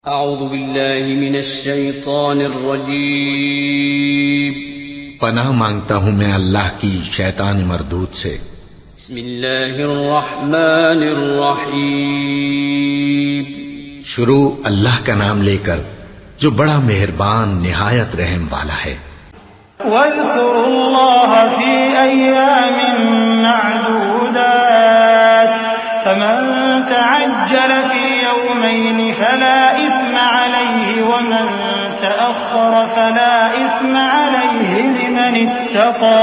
अऊज़ु बिल्लाहि मिनश शैतानिर रजीम। पनाह मांगता हूँ मैं अल्लाह की शैतान मरदूद से। बिस्मिल्लाहिर रहमानिर रहीम। शुरू अल्लाह का नाम लेकर जो बड़ा मेहरबान निहायत रहम वाला है। वज़्कुरुल्लाह फ़ी अय्यामिन मअदूदात फमन तअज्जल फ़ी यौमैन फला इस्म अलैहि वमन तअख्खर फला इस्म अलैहि लिमन इत्तक़ा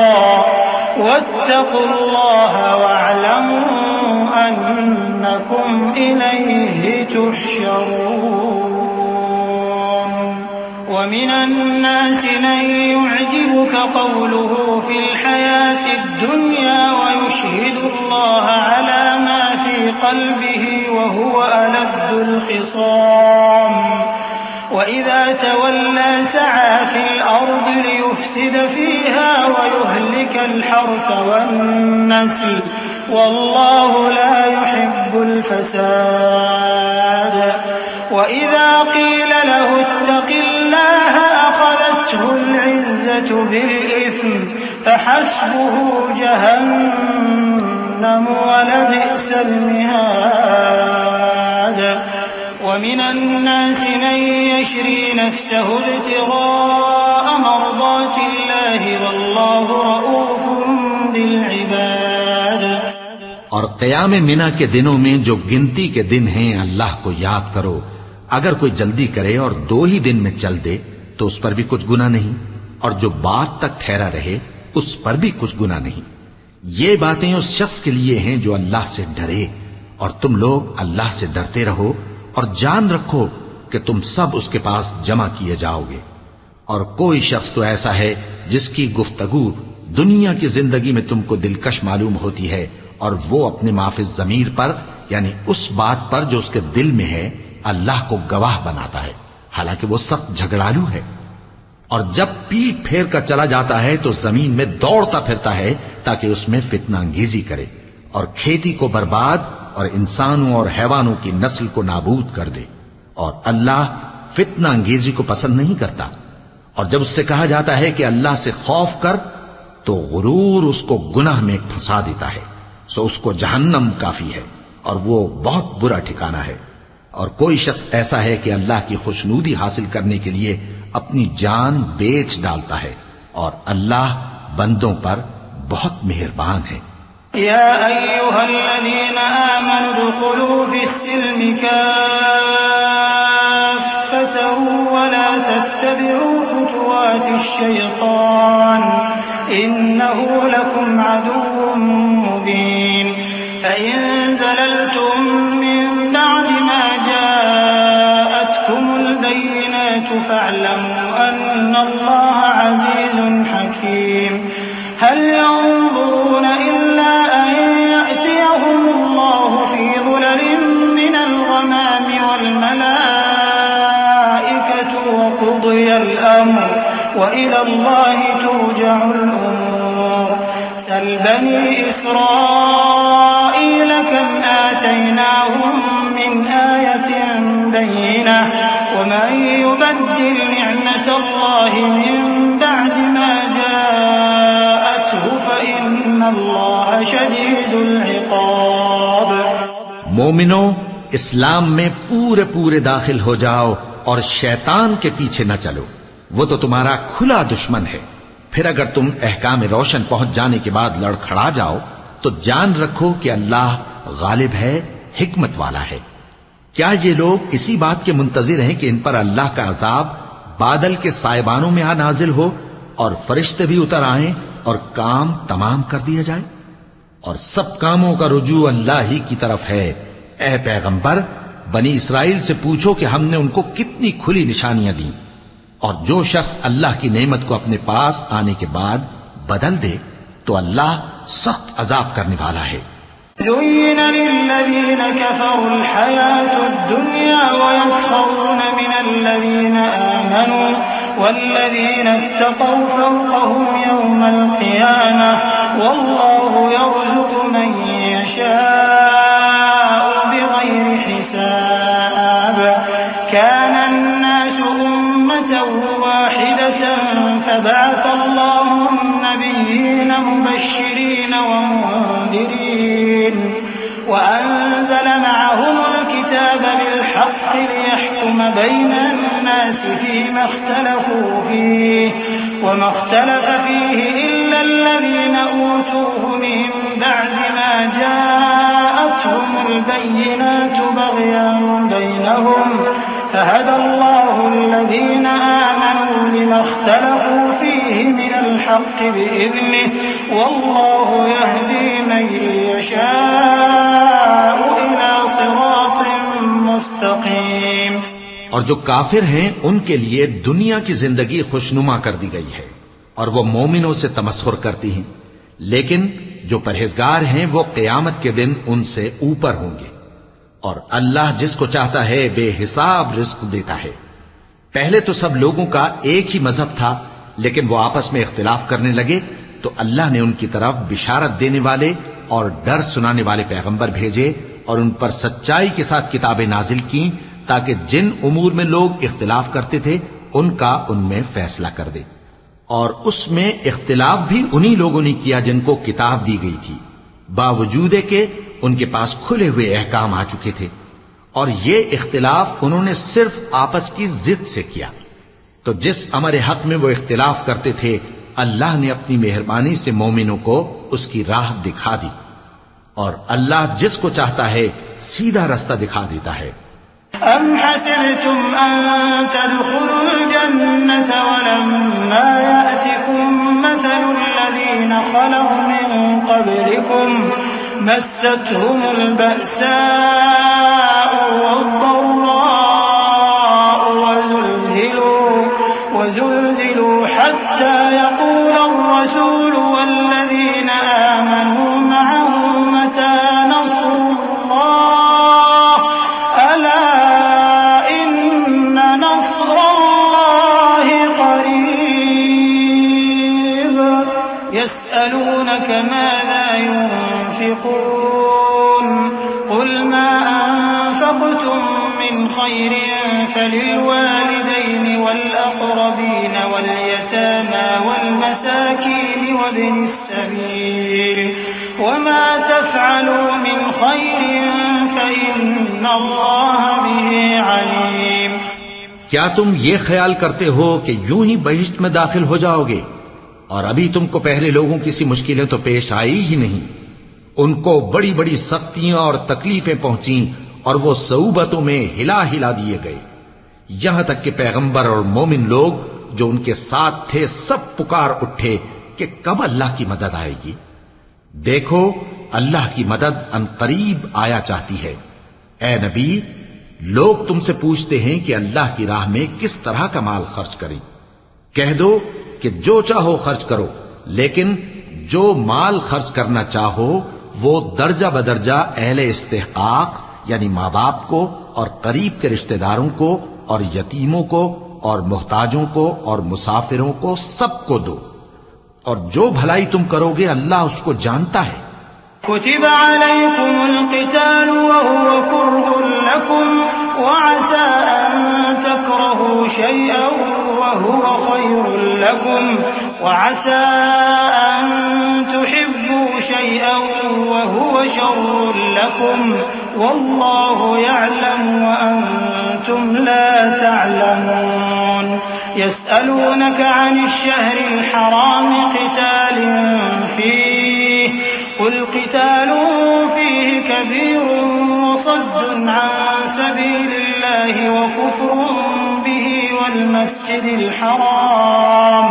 वत्तक़ुल्लाह वअलमू अन्नकुम इलैहि तुहशरून। वमिनन नासि मन युअजिबुक क़ौलुहु फ़िल हयातिद दुन्या वयुशहिदुल्लाह अला मा फ़ी क़ल्बिहि वहुव अलद्दुल ख़िसाम। वइज़ा तवल्ला सआ फ़िल अर्दि लियुफ़्सिद फ़ीहा वयुहलिकल हर्थ वन्नस्ल वल्लाहु ला युहिब्बुल फ़साद। वइज़ा क़ील लहु इत्तक़िल्लाह अख़ज़तहुल इज़्ज़तु बिल-इस्म फ़हस्बुहु जहन्नम वलबि'सल मिहाद। वमिनन नासि मन यशरी नफ्सहु इब्तिग़ाअ मर्ज़ातिल्लाहि वल्लाहु रऊफ़ुम बिल-इबाद। और क़याम मिना के दिनों में जो गिनती के दिन हैं अल्लाह को याद करो। अगर कोई जल्दी करे और 2 ही दिन में चल दे तो उस पर भी कुछ गुनाह नहीं, और जो बात तक ठहरा रहे उस पर भी कुछ गुनाह नहीं। ये बातें उस शख्स के लिए हैं जो अल्लाह से डरे, और तुम लोग अल्लाह से डरते रहो और जान रखो कि तुम सब उसके पास जमा किए जाओगे। और कोई शख्स तो ऐसा है जिसकी गुफ्तगू दुनिया की जिंदगी में तुमको दिलकश मालूम होती है, और वो अपने माफिज ज़मीर पर यानी उस बात पर जो उसके दिल में है अल्लाह को गवाह बनाता है, हालांकि वो सख्त झगड़ालू है। और जब पीठ फेर कर चला जाता है तो जमीन में दौड़ता फिरता है ताकि उसमें फितना अंगेजी करे और खेती को बर्बाद और इंसानों और हैवानों की नस्ल को नाबूद कर दे। और अल्लाह फितना अंगेजी को पसंद नहीं करता। और जब उससे कहा जाता है कि अल्लाह से खौफ कर तो गुरूर उसको गुनाह में फंसा देता है, सो उसको जहन्नम काफी है और वो बहुत बुरा ठिकाना है। और कोई शख्स ऐसा है कि अल्लाह की खुशनूदी हासिल करने के लिए अपनी जान बेच डालता है, और अल्लाह बंदों पर बहुत मेहरबान है। या अय्युहल्लज़ीना आमनू उदखुलू फिस्सिल्मि काफ़्फ़तन वला तत्तबि'ू खुतुवातिश शैतान इन्नहु लकुम अदुव्वुम मुबीन। फ़इन ज़ललतुम मिन बअदि मा जाअतकुमुल बय्यिनातु फ़अलमू अन्नल्लाह अज़ीज़ुन हकीम। हल यंज़ुरून इल्ला अन यअतियहुमुल्लाहु फ़ी ज़ुललिन मिनल ग़मामि वल मलाइकतु वक़ुदियल अम्र व इलल्लाहि तुरजअुल उमूर। सल बनी इस्राईल कम आतैनाहुम मिन आयतिन बय्यिनह वमन युबद्दिल निअमतल्लाहि मिन बअदि मा जाअतहु फ़इन्नल्लाह शदीदुल इक़ाब। मोमिनो, इस्लाम में पूरे पूरे दाखिल हो जाओ और शैतान के पीछे न चलो, वो तो तुम्हारा खुला दुश्मन है। फिर अगर तुम अहकाम रोशन पहुंच जाने के बाद लड़खड़ा जाओ तो जान रखो कि अल्लाह गालिब है, हिकमत वाला है। क्या ये लोग इसी बात के मुंतजिर हैं कि इन पर अल्लाह का अजाब बादल के साइबानों में आ नाजिल हो और फरिश्ते भी उतर आए और काम तमाम कर दिया जाए? और सब कामों का रुजू अल्लाह ही की तरफ है। ए पैगंबर, बनी इसराइल से पूछो कि हमने उनको कितनी खुली निशानियां दी। और जो शख्स अल्लाह की नेमत को अपने पास आने के बाद बदल दे तो अल्लाह सख्त अजाब करने वाला है। ज़ुय्यिन लिल्लज़ीन कफ़रुल हयातुद दुन्या वयस्ख़रून मिनल्लज़ीन आमनू वल्लज़ीन इत्तक़व फ़ौक़हुम यौमल क़ियामह वल्लाहु यर्ज़ुक़ु मन यशाअु बिग़ैरि हिसाब। كان الناس أمة واحدة فبعث الله النبيين مبشرين ومنذرين وأنزل معهم الكتاب بالحق ليحكم بين الناس فيما اختلفوا فيه وما اختلف فيه إلا الذين أوتوه من بعد ما جاءتهم البينات بغيا بينهم فهدى الله الذين آمنوا لما اختلفوا فيه من الحق بإذنه والله يهدي من يشاء إلى صراط मुस्तकीम। और जो काफिर हैं उनके लिए दुनिया की जिंदगी खुशनुमा कर दी गई है और वो मोमिनों से तमस्खुर करती हैं, लेकिन जो परहेजगार हैं वो क़यामत के दिन उनसे ऊपर होंगे। और अल्लाह जिसको चाहता है बेहिसाब रिज़्क़ देता है। पहले तो सब लोगों का एक ही मजहब था, लेकिन वो आपस में इख्तिलाफ करने लगे तो अल्लाह ने उनकी तरफ बिशारत देने वाले और डर सुनाने वाले पैगंबर भेजे और उन पर सच्चाई के साथ किताबें नाजिल की ताकि जिन उमूर में लोग इख्तिलाफ करते थे उनका उनमें फैसला कर दे। और उसमें इख्तिलाफ भी उन्हीं लोगों ने किया जिनको किताब दी गई थी, बावजूद के उनके पास खुले हुए अहकाम आ चुके थे। और ये इख्तिलाफ उन्होंने सिर्फ आपस की जिद से किया। तो जिस अमर हक में वो इख्तिलाफ करते थे अल्लाह ने अपनी मेहरबानी से मोमिनों को उसकी राह दिखा दी और अल्लाह जिसको चाहता है सीधा रास्ता दिखा देता है। अम हसिबतुम अन तदखुलुल जन्नत वलम्मा यातिकुम मसलुल लज़ीना खलौ मिन क़ब्लिकुम मस्सतहुमुल बअसाउ वद्दर्राउ वज़ुलज़िलू हत्ता यक़ूलर रसूलु वल्लज़ीना आमनू मअहु मता नस्रुल्लाह अला इन्न नस्रल्लाहि क़रीब यसअलूनक माज़ा युनफ़िक़ून क़ुल मा अनफ़क़्तुम मिन ख़ैरिन फलिलवालिदैन वल्अक़रबीन वल्यतामा वल्मसाकीन वब्निस सबील वमा तफ़अलू मिन ख़ैरिन फ़इन्नल्लाह बिही अलीम। क्या तुम ये ख्याल करते हो कि यूं ही बहिश्त में दाखिल हो जाओगे और अभी तुमको पहले लोगों की सी मुश्किलें तो पेश आई ही नहीं। उनको बड़ी बड़ी सख्तियां और तकलीफें पहुंची और वो सऊबतों में हिला हिला दिए गए, यहां तक कि पैगंबर और मोमिन लोग जो उनके साथ थे सब पुकार उठे कि कब अल्लाह की मदद आएगी। देखो अल्लाह की मदद अनकरीब आया चाहती है। ए नबी, लोग तुमसे पूछते हैं कि अल्लाह की राह में किस तरह का माल खर्च करें। कह दो कि जो चाहो खर्च करो, लेकिन जो माल खर्च करना चाहो वो दर्जा बदर्जा अहले इस्तेहकाक यानी माँ बाप को और करीब के रिश्तेदारों को और यतीमों को और मुहताजों को और मुसाफिरों को सबको दो, और जो भलाई तुम करोगे अल्लाह उसको जानता है। कुतिबा अलैकुमुल क़ितालु वहुव कुर्हुन लकुम वअसा अन तकरहू शैअन वहुव खैरुन लकुम वअसा अन तुहिब्बू शैअन वहुव शर्रुन लकुम वल्लाहु यअलमु व अंतुम ला तअलमून। यसअलूनक अनिश शहरिल हराम क़ितालिन फीह क़ुल क़ितालुन फ़ीहि कबीरुन वसद्दुन अन सबीलिल्लाहि व कुफ़्रुन बिही वल मस्जिदिल हराम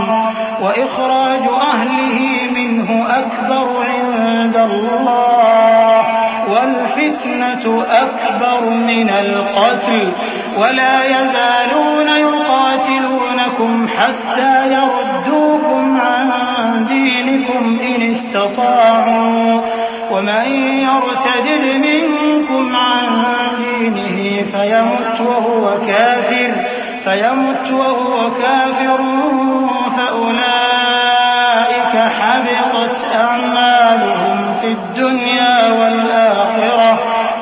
व इख़राजु अहलिही मिन्हु अकबरु इंदल्लाह वल फ़ित्नतु अकबरु मिनल क़त्ल वला यज़ालून युक़ातिलूनकुम हत्ता यरुद्दूकुम अन दीनिकुम इन इस्तताअू वमन यर्तदिद मिनकुम अन दीनिही फयमुत वहुव काफिर फउलाइक हबितत अअमालुहुम फिद दुनिया वल आखिरह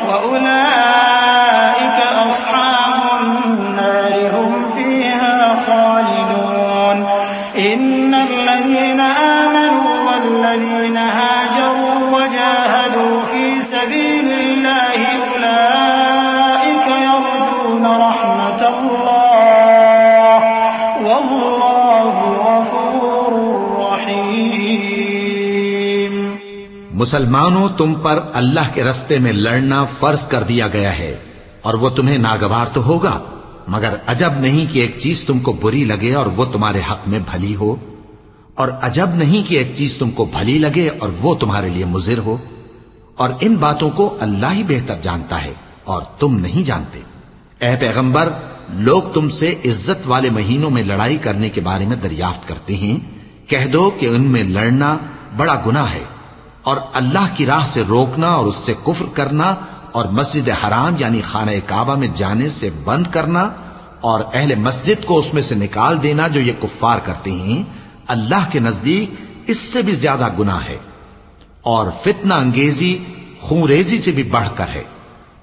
वउलाइक अस्हाबुन नार मुसलमानों, तुम पर अल्लाह के रस्ते में लड़ना फर्ज कर दिया गया है और वो तुम्हें नागवार तो होगा, मगर अजब नहीं कि एक चीज तुमको बुरी लगे और वो तुम्हारे हक में भली हो, और अजब नहीं कि एक चीज तुमको भली लगे और वो तुम्हारे लिए मुजिर हो। और इन बातों को अल्लाह ही बेहतर जानता है और तुम नहीं जानते। ऐ पैगंबर, लोग तुमसे इज्जत वाले महीनों में लड़ाई करने के बारे में दरियाफ्त करते हैं। कह दो कि उनमें लड़ना बड़ा गुनाह है, और अल्लाह की राह से रोकना और उससे कुफ्र करना और मस्जिद हराम यानी खाना काबा में जाने से बंद करना और अहले मस्जिद को उसमें से निकाल देना जो ये कुफ्फार करते हैं, अल्लाह के नजदीक इससे भी ज्यादा गुनाह है और फितना अंगेजी खूंरेजी से भी बढ़कर है।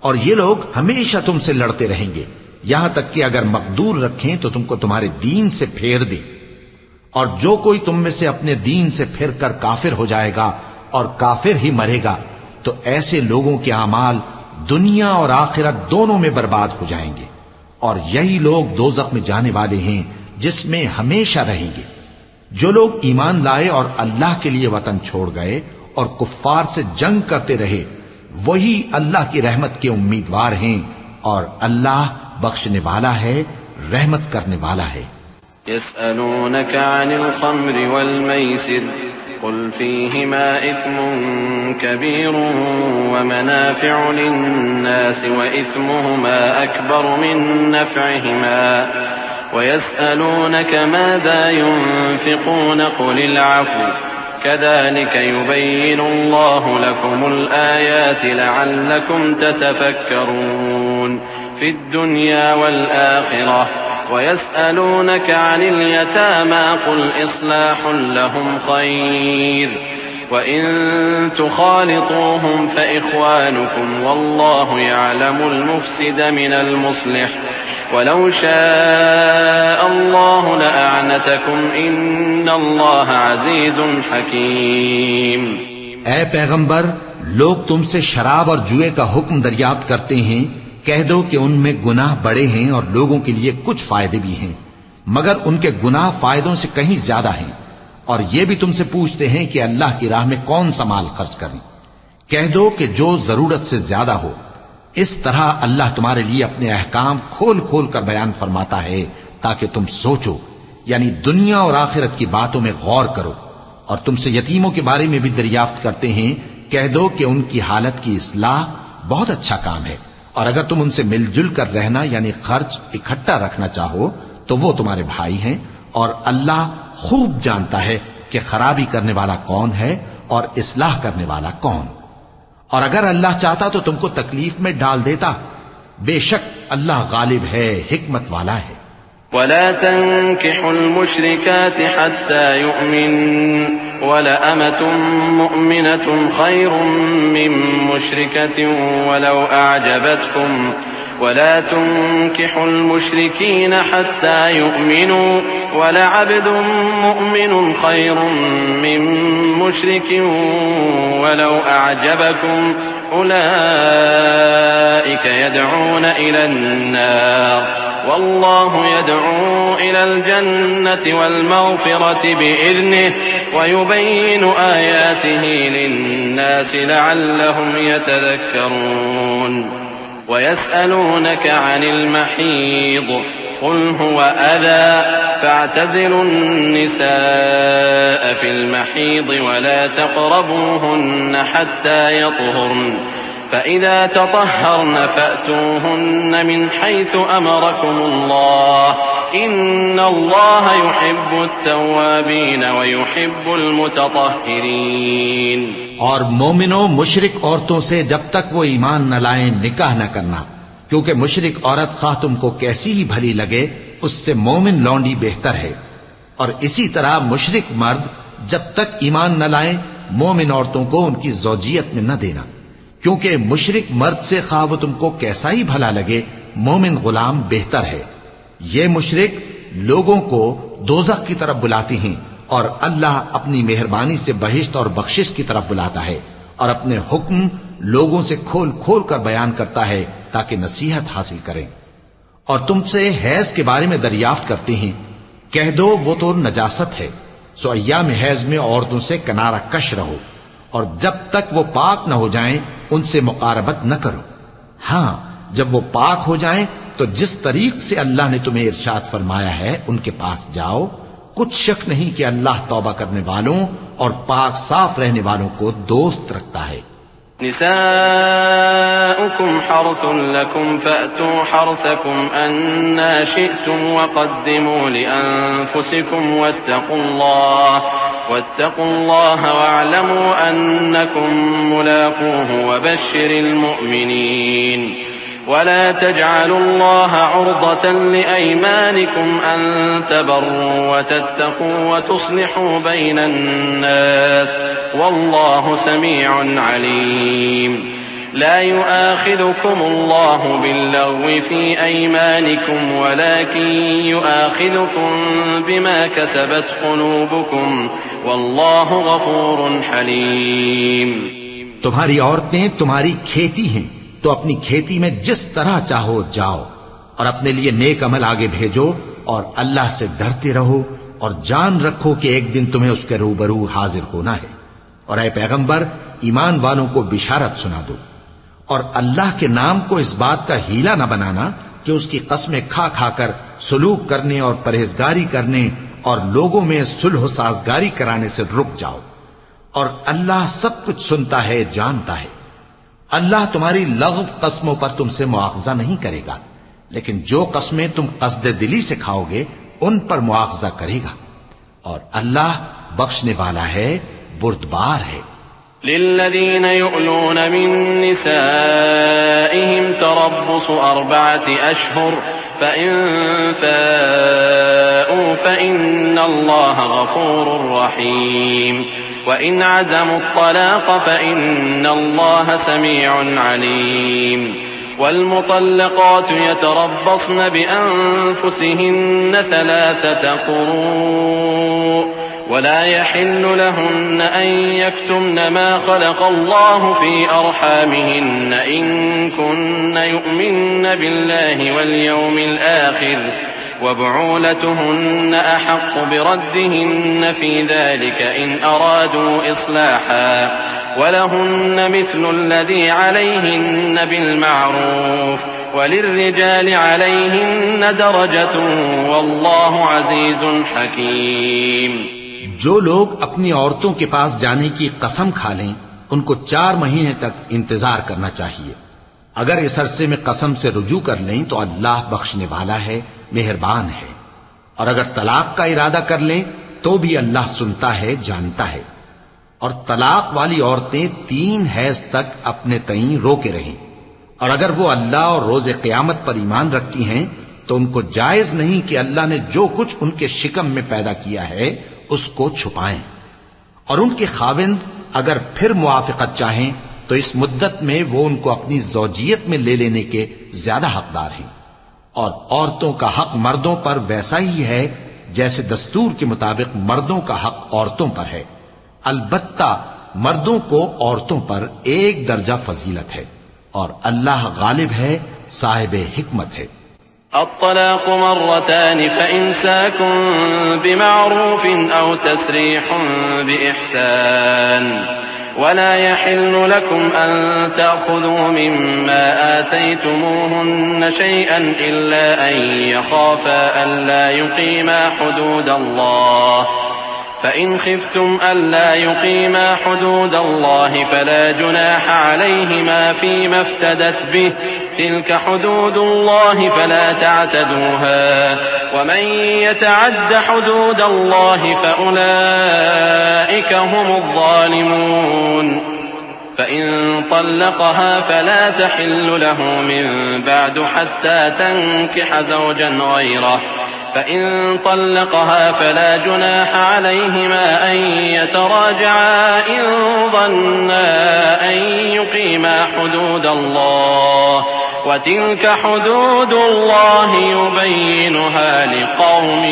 और ये लोग हमेशा तुमसे लड़ते रहेंगे, यहां तक कि अगर मकदूर रखें तो तुमको तुम्हारे दीन से फेर दे। और जो कोई तुम में से अपने दीन से फिर कर काफिर हो जाएगा और काफिर ही मरेगा, तो ऐसे लोगों के अमाल दुनिया और आखिरत दोनों में बर्बाद हो जाएंगे, और यही लोग दोज़ख में जाने वाले हैं जिसमें हमेशा रहेंगे। जो लोग ईमान लाए और अल्लाह के लिए वतन छोड़ गए और कुफ्फार से जंग करते रहे, वही अल्लाह की रहमत के उम्मीदवार हैं, और अल्लाह बख्शने वाला है, रहमत करने वाला है। यसअलूनक अनिल खम्रि वल मैसिर कुल फीहिमा इस्मुन कबीरुन व मनाफिउ लिन्नास व इस्मुहुमा अकबर मिन नफ़इहिमा व यसअलूनक माज़ा युनफ़िक़ून क़ुलिल अफ़्व कज़ालिक युबय्यिनुल्लाहु लकुमुल आयाति लअल्लकुम ततफ़क्करून फ़िद्दुन्या वल आख़िरह वयस्अलूनक अनिल यतामा कुल इस्लाहुन लहुम खैर वइन तुखालितूहुम फ़इख़्वानुकुम वल्लाहु यअलमुल मुफ़्सिद मिनल मुस्लिह वलौ शाअ अल्लाहु लअअनतकुम इन्नल्लाह अज़ीज़ुन हकीम। ऐ पैगंबर, लोग तुमसे शराब और जुए का हुक्म दरियाफ्त करते हैं। कह दो कि उनमें गुनाह बड़े हैं और लोगों के लिए कुछ फायदे भी हैं, मगर उनके गुनाह फायदों से कहीं ज्यादा हैं। और ये भी तुमसे पूछते हैं कि अल्लाह की राह में कौन सा माल खर्च करें। कह दो कि जो जरूरत से ज्यादा हो। इस तरह अल्लाह तुम्हारे लिए अपने अहकाम खोल खोल कर बयान फरमाता है ताकि तुम सोचो, यानी दुनिया और आखिरत की बातों में गौर करो। और तुमसे यतीमों के बारे में भी दरियाफ्त करते हैं। कह दो कि उनकी हालत की इस्लाह बहुत अच्छा काम है, और अगर तुम उनसे मिलजुल कर रहना यानी खर्च इकट्ठा रखना चाहो तो वो तुम्हारे भाई हैं, और अल्लाह खूब जानता है कि खराबी करने वाला कौन है और इस्लाह करने वाला कौन। और अगर अल्लाह चाहता तो तुमको तकलीफ में डाल देता। बेशक अल्लाह गालिब है, हिकमत वाला है। वला तंकिहुल मुश्रिकाति हत्ता युमिन वलअमतुम मुमिनतुन खैरुम मिन मुश्रिकतिन वलौ अअजबतकुम वला तुंकिहुल मुश्रिकीन हत्ता युमिनु वलअब्दुम मुमिनुन खैरुम मिन मुश्रिकिन वलौ अअजबकुम उलाइक यदऊन इलन नार वल्लाहु यदऊ इलल जन्नति वल मग़फ़िरति बिइज़्निहि व युबय्यिनु आयातिहि लिन्नासि लअल्लहुम यतज़क्करून। व यसअलूनक अनिल महीज़ कुल हुव अज़ा फ़अतज़िलु निसाअ फ़िल महीज़ व ला तक़रबूहुन्न हत्ता यत्हुरन फ़इज़ा तطهرन फ़अतूहुन्न मिन हैसु अमरकुमुल्लाह इन्नल्लाह युहिब्बुत तव्वाबीन व युहिब्बुल मुतطهरीन। और मोमिनो, मुशरिक औरतों से जब तक वो ईमान न लाएं निकाह न करना, क्योंकि मुशरिक औरत खा तुमको कैसी ही भली लगे उससे मोमिन लौंडी बेहतर है। और इसी तरह मुशरिक मर्द जब तक ईमान न लाएं मोमिन औरतों को उनकी ज़ौजियत में न देना, क्योंकि मुशरिक मर्द से खा वो तुमको कैसा ही भला लगे मोमिन गुलाम बेहतर है। ये मुशरिक लोगों को दोज़ख की तरफ बुलाते हैं, और अल्लाह अपनी मेहरबानी से बहिश्त और बख्शिश की तरफ बुलाता है, और अपने हुक्म लोगों से खोल खोल कर बयान करता है ताकि नसीहत हासिल करें। और तुमसे हैज के बारे में दरियाफ्त करते हैं। कह दो वो तो नजासत है, सो अय्याम हैज में औरतों से किनारा कश रहो, और जब तक वो पाक न हो जाएं उनसे मुकारबत न करो। हां, जब वो पाक हो जाएं तो जिस तरीक से अल्लाह ने तुम्हें इरशाद फरमाया है उनके पास जाओ। कुछ शक नहीं कि अल्लाह तौबा करने वालों और पाक साफ रहने वालों को दोस्त रखता है। निसाउकुम हर्सुन लकुम फअतू हर्सकुम अन्ना शि'तुम वक़द्दिमू लिअन्फुसिकुम वत्तक़ुल्लाह वअलमू अन्नकुम मुलाक़ूहु वबश्शिरिल मुअमिनीन वला तजअलुल्लाह उर्दतन लिअयमानिकुम अन तबर्रू वतत्तक़ू वतुस्लिहू बैनन नास वल्लाहु समीउन अलीम। ला युआखिदुकुमुल्लाहु बिल्लग़्वि फ़ी अयमानिकुम वलाकिन युआखिदुकुम बिमा कसबत क़ुलूबुकुम वल्लाहु गफ़ूरुन हलीम। तुम्हारी औरतें तुम्हारी खेती हैं, तो अपनी खेती में जिस तरह चाहो जाओ और अपने लिए नेक अमल आगे भेजो और अल्लाह से डरते रहो और जान रखो कि एक दिन तुम्हें उसके रूबरू हाजिर होना है। और ऐ पैगंबर, ईमान वालों को बिशारत सुना दो और अल्लाह के नाम को इस बात का हीला न बनाना कि उसकी कस्में खा खाकर सलूक करने और परहेजगारी करने और लोगों में सुलह साजगारी कराने से रुक जाओ। और अल्लाह सब कुछ सुनता है, जानता है। अल्लाह तुम्हारी लग़्व कस्मों पर तुमसे मुआखजा नहीं करेगा, लेकिन जो कस्में तुम कसदे दिली से खाओगे उन पर मुआखजा करेगा। और अल्लाह बख्शने वाला है, बुर्दबार है। लिल्लज़ीन युअलून मिन निसाइहिम तरब्बुसु 4 अशहुर फ़इन फ़ाऊ फ़इन्नल्लाह गफ़ूरुर रहीम वइन अज़मु त्तलाक़ फ़इन्नल्लाह समीउन अलीम। वल्मुतल्लक़ातु यतरब्बस्न बिअन्फुसिहिन्न 3 क़ुरूअ वला यहिल्लु लहुन्न अन यक्तुमन मा ख़लक़ल्लाहु फ़ी अर्हामिहिन्न इन कुन्न यु'मिन्न बिल्लाहि वल यौमिल आख़िर वबुऊलतुहुन्न अहक्कु बिरद्दिहिन्न फ़ी ज़ालिक इन अरादू इस्लाहा वलहुन्न मिस्लु अल्लज़ी अलैहिन्न बिलमारूफ़ वलिर्रिजालि अलैहिन्न दरजतुन वल्लाहु अज़ीज़ुन हकीम। जो लोग अपनी औरतों के पास जाने की कसम खा लें उनको 4 महीने तक इंतजार करना चाहिए। अगर इस अरसे में कसम से रुजू कर लें तो अल्लाह बख्शने वाला है, मेहरबान है। और अगर तलाक का इरादा कर लें तो भी अल्लाह सुनता है, जानता है। और तलाक वाली औरतें 3 हैज तक अपने तईं रोके रहें। और अगर वो अल्लाह और रोज़े क़यामत पर ईमान रखती हैं तो उनको जायज नहीं कि अल्लाह ने जो कुछ उनके शिकम में पैदा किया है उसको छुपाएं। और उनके खाविंद अगर फिर मुआफ़िक़त चाहें तो इस मुद्दत में वो उनको अपनी ज़ौजियत में ले लेने के ज्यादा हकदार हैं। और औरतों का हक मर्दों पर वैसा ही है जैसे दस्तूर के मुताबिक मर्दों का हक औरतों पर है। अलबत्ता मर्दों को औरतों पर 1 दर्जा फजीलत है और अल्लाह गालिब है, साहिब हिकमत है। الطلاق مرتان فإمساك بمعروف أو تسريح بإحسان ولا يحل لكم أن تأخذوا مما آتيتموهن شيئا إلا أن يخافا ألا يقيما حدود الله فإن خفتم ألا يقيما حدود الله فلا جناح عليهما فيما افتدت به تلك حدود الله فلا تعتدوها ومن يتعد حدود الله فأولئك هم الظالمون فإن طلقها فلا تحل له من بعد حتى تنكح زوجا غيره فإن طلقها فلا جناح عليهما أن يتراجعا إن ظنا أن يقيما حدود الله وتلك حدود الله يبينها لقوم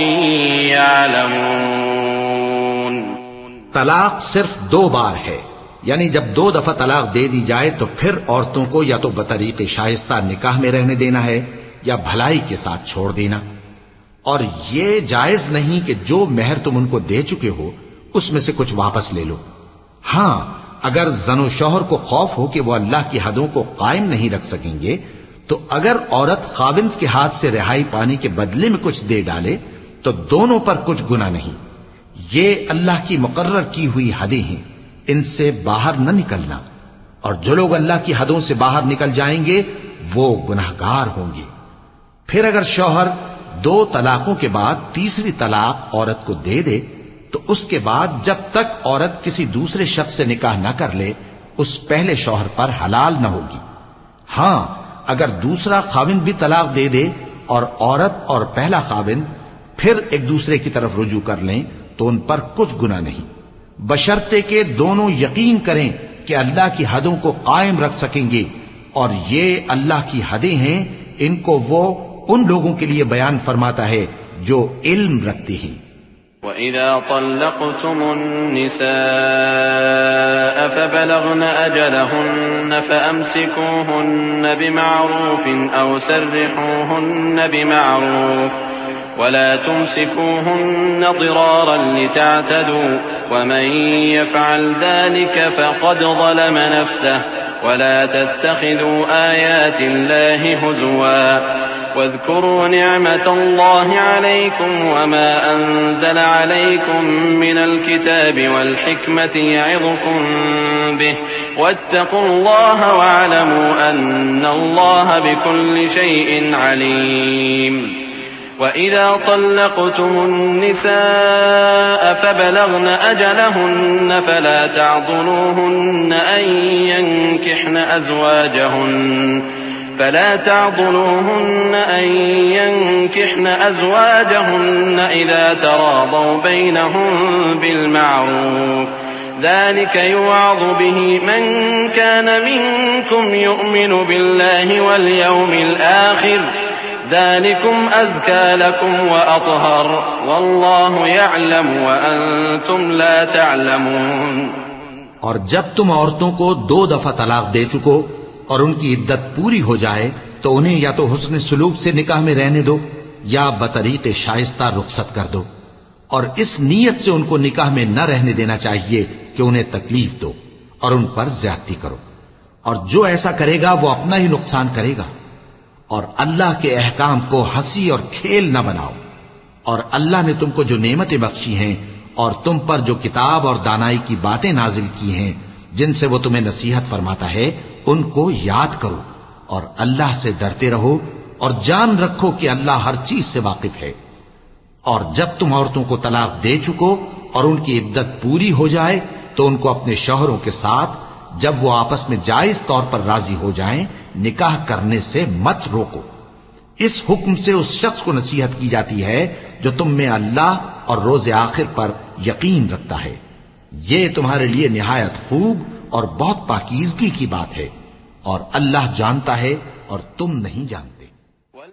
يعلمون। तलाक सिर्फ 2 बार है, यानी जब 2 दफा तलाक दे दी जाए तो फिर औरतों को या तो बतरीक़े शाइस्ता निकाह में रहने देना है या भलाई के साथ छोड़ देना। और ये जायज नहीं कि जो मेहर तुम उनको दे चुके हो उसमें से कुछ वापस ले लो। हां, अगर जनो शौहर को खौफ हो कि वो अल्लाह की हदों को कायम नहीं रख सकेंगे, तो अगर औरत खाविंद के हाथ से रिहाई पाने के बदले में कुछ दे डाले तो दोनों पर कुछ गुनाह नहीं। ये अल्लाह की मुकर्रर की हुई हदें हैं, इनसे बाहर न निकलना, और जो लोग अल्लाह की हदों से बाहर निकल जाएंगे वो गुनाहगार होंगे। फिर अगर शौहर 2 तलाकों के बाद तीसरी तलाक औरत को दे दे तो उसके बाद जब तक औरत किसी दूसरे शख्स से निकाह न कर ले उस पहले शौहर पर हलाल न होगी। हां, अगर दूसरा खाविंद भी तलाक दे दे और औरत और पहला खाविंद फिर एक दूसरे की तरफ रुजू कर लें तो उन पर कुछ गुनाह नहीं, बशर्ते के दोनों यकीन करें कि अल्लाह की हदों को कायम रख सकेंगे, और ये अल्लाह की हदें हैं, इनको वो उन लोगों के लिए बयान फरमाता है जो इल्म रखते हैं। وَإِذَا طَلَّقْتُمُ النِّسَاءَ فَبَلَغْنَ أَجَلَهُنَّ فَأَمْسِكُوهُنَّ بِمَعْرُوفٍ أَوْ سَرِّحُوهُنَّ بِمَعْرُوفٍ وَلَا تُمْسِكُوهُنَّ ضِرَارًا لِتَعْتَدُوا وَمَن يَفْعَلْ ذَلِكَ فَقَدْ ظَلَمَ نَفْسَهُ وَلَا تَتَّخِذُوا آيَاتِ اللَّهِ هُزُوًا واذكروا نعمة الله عليكم وما أنزل عليكم من الكتاب والحكمة يعظكم به واتقوا الله واعلموا أن الله بكل شيء عليم. وإذا طلقتم النساء فبلغن أجلهن فلا تعضلوهن أن ينكحن أزواجهن إذا تراضوا بينهم بالمعروف ذلك يوعظ به من كان منكم يؤمن بالله واليوم الآخر ذلكم أزكى لكم وأطهر والله يعلم وأنتم لا تعلمون. और जब तुम औरतों को 2 दफा तलाक दे चुको और उनकी इद्दत पूरी हो जाए तो उन्हें या तो हुस्न सुलूक से निकाह में रहने दो या बतरीक़े शाइस्ता रुखसत कर दो, और इस नीयत से उनको निकाह में न रहने देना चाहिए कि उन्हें तकलीफ दो और उन पर ज्यादती करो, और जो ऐसा करेगा वो अपना ही नुकसान करेगा। और अल्लाह के अहकाम को हंसी और खेल न बनाओ, और अल्लाह ने तुमको जो नेमतें बख्शी हैं और तुम पर जो किताब और दानाई की बातें नाजिल की हैं जिनसे वो तुम्हें नसीहत फरमाता है, उनको याद करो और अल्लाह से डरते रहो और जान रखो कि अल्लाह हर चीज से वाकिफ है। और जब तुम औरतों को तलाक दे चुको और उनकी इद्दत पूरी हो जाए तो उनको अपने शौहरों के साथ जब वो आपस में जायज तौर पर राजी हो जाएं, निकाह करने से मत रोको। इस हुक्म से उस शख्स को नसीहत की जाती है जो तुम में अल्लाह और रोज़े आखिर पर यकीन रखता है। ये तुम्हारे लिए निहायत खूब और बहुत पाकीज़गी की बात है, और अल्लाह जानता है और तुम नहीं जानते।